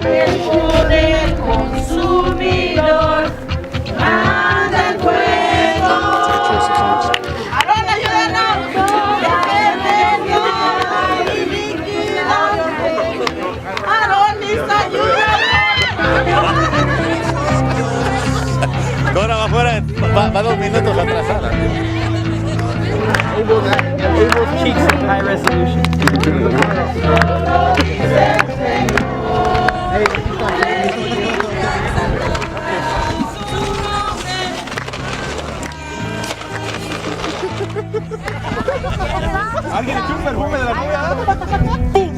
El poder consumidor manda el fuego. Aarón, ayúdanos. Aarón, listo, ayúdanos. Cora va afuera, va 2 minutos atrasada. Abel's cheeks in high resolution. ¿Alguien echó un perfume de la novia? ¡Pum!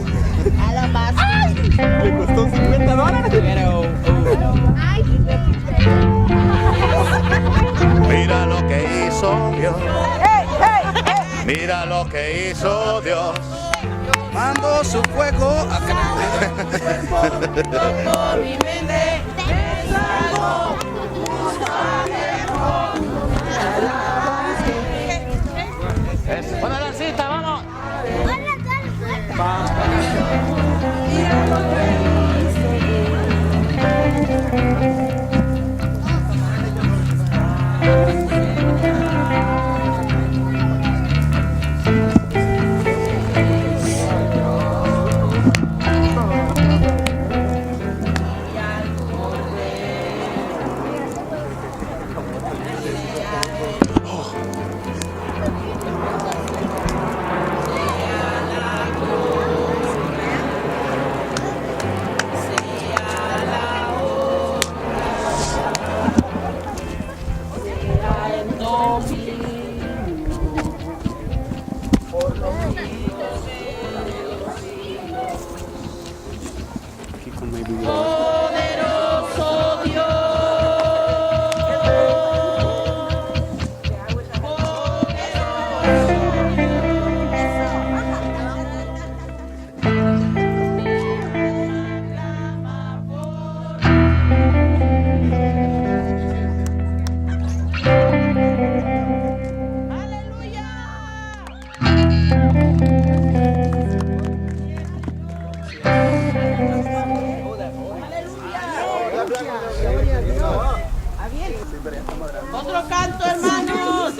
Le costó $50. Mira lo que hizo Dios. Mira lo que hizo Dios. Mandó su fuego a Mi mente es algo. Buena lancita, vamos. Poderoso Dios. Otro canto, hermanos.